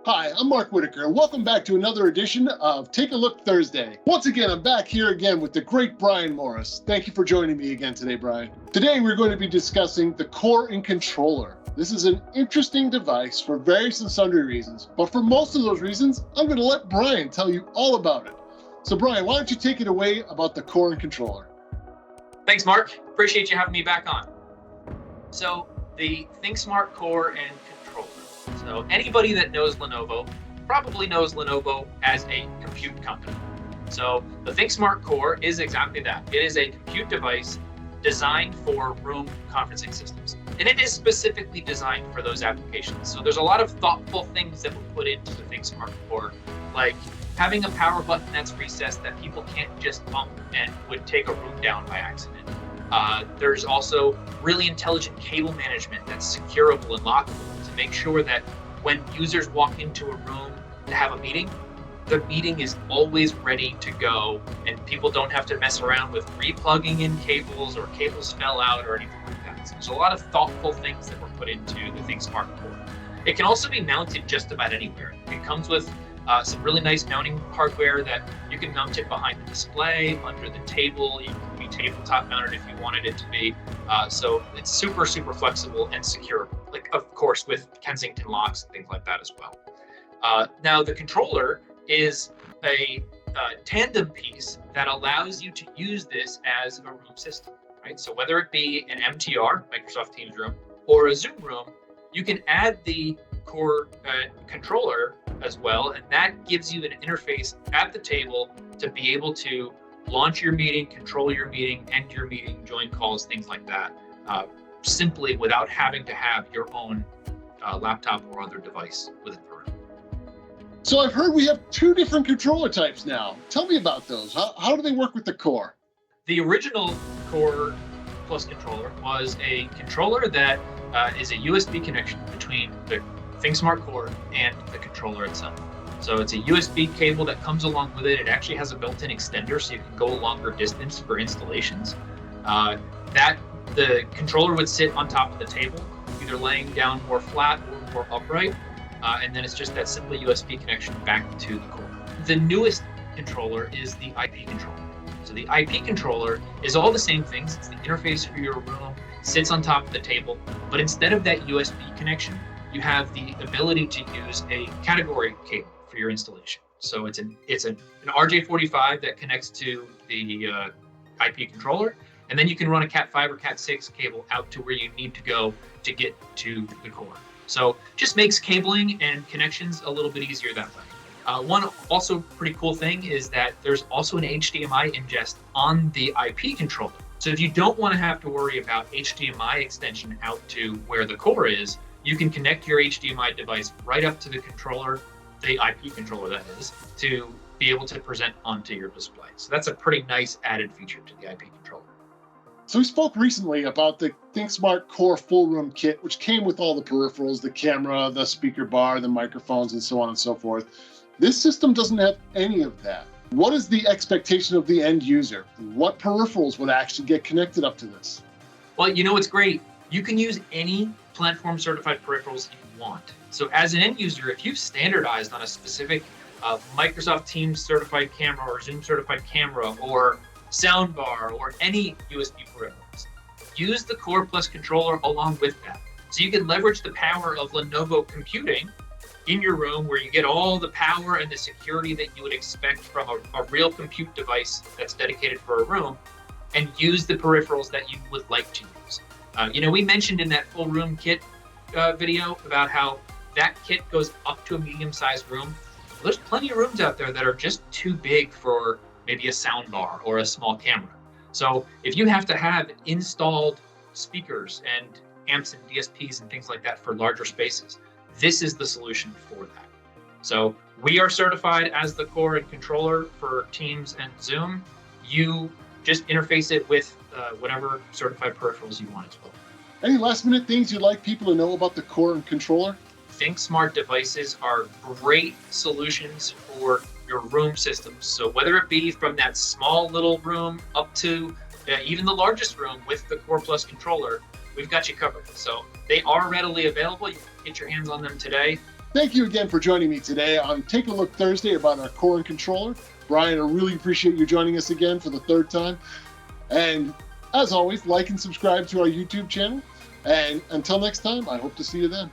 Hi, I'm Mark Whitaker, and welcome back to another edition of Take a Look Thursday. Once again, I'm back here again with the great Brian Morris. Thank you for joining me again today, Brian. Today, we're going to be discussing the Core and Controller. This is an interesting device for various and sundry reasons, but for most of those reasons, I'm going to let Brian tell you all about it. So Brian, why don't you take it away about the Core and Controller? Thanks, Mark. Appreciate you having me back on. So the ThinkSmart Core and Controller. So anybody that knows Lenovo probably knows Lenovo as a compute company. So the ThinkSmart Core is exactly that. It is a compute device designed for room conferencing systems. And it is specifically designed for those applications. So there's a lot of thoughtful things that were put into the ThinkSmart Core, like having a power button that's recessed that people can't just bump and would take a room down by accident. There's also really intelligent cable management that's securable and lockable to make sure that when users walk into a room to have a meeting, the meeting is always ready to go and people don't have to mess around with replugging in cables or cables fell out or anything like that. So there's a lot of thoughtful things that were put into the ThinkSmart Core. It can also be mounted just about anywhere. It comes with some really nice mounting hardware that you can mount it behind the display, under the table. You can be tabletop mounted if you wanted it to be. So it's super, super flexible and secure, like of course with Kensington locks and things like that as well. Now the controller is a tandem piece that allows you to use this as a room system, right? So whether it be an MTR, Microsoft Teams room, or a Zoom room, you can add the Core controller as well, and that gives you an interface at the table to be able to launch your meeting, control your meeting, end your meeting, join calls, things like that, simply without having to have your own laptop or other device within the room. So I've heard we have two different controller types now. Tell me about those. How do they work with the Core? The original Core Plus controller was a controller that is a USB connection between the ThinkSmart Core and the controller itself. So it's a USB cable that comes along with it. It actually has a built-in extender so you can go a longer distance for installations. The controller would sit on top of the table, either laying down more flat or more upright. And then it's just that simple USB connection back to the core. The newest controller is the IP controller. So the IP controller is all the same things. It's the interface for your room, sits on top of the table, but instead of that USB connection, you have the ability to use a category cable for your installation. So it's an RJ45 that connects to the IP controller, and then you can run a Cat5 or Cat6 cable out to where you need to go to get to the core. So just makes cabling and connections a little bit easier that way. One also pretty cool thing is that there's also an HDMI ingest on the IP controller. So if you don't want to have to worry about HDMI extension out to where the core is, you can connect your HDMI device right up to the controller, the IP controller that is, to be able to present onto your display. So that's a pretty nice added feature to the IP controller. So we spoke recently about the ThinkSmart Core Full Room Kit, which came with all the peripherals, the camera, the speaker bar, the microphones, and so on and so forth. This system doesn't have any of that. What is the expectation of the end user? What peripherals would actually get connected up to this? Well, you know what's great? You can use any platform certified peripherals you want. So as an end user, if you've standardized on a specific Microsoft Teams certified camera or Zoom certified camera or soundbar or any USB peripherals, use the Core Plus controller along with that. So you can leverage the power of Lenovo computing in your room where you get all the power and the security that you would expect from a real compute device that's dedicated for a room, and use the peripherals that you would like to use. We mentioned in that full room kit video about how that kit goes up to a medium-sized room. There's plenty of rooms out there that are just too big for maybe a sound bar or a small camera. So if you have to have installed speakers and amps and DSPs and things like that for larger spaces, this is the solution for that. So we are certified as the core and controller for Teams and Zoom. You just interface it with whatever certified peripherals you want as well. Any last minute things you'd like people to know about the core and controller? ThinkSmart devices are great solutions for your room systems. So whether it be from that small little room up to even the largest room with the Core Plus controller, we've got you covered. So they are readily available. You can get your hands on them today. Thank you again for joining me today on Take a Look Thursday about our core and controller. Brian, I really appreciate you joining us again for the third time. And as always, like and subscribe to our YouTube channel. And until next time, I hope to see you then.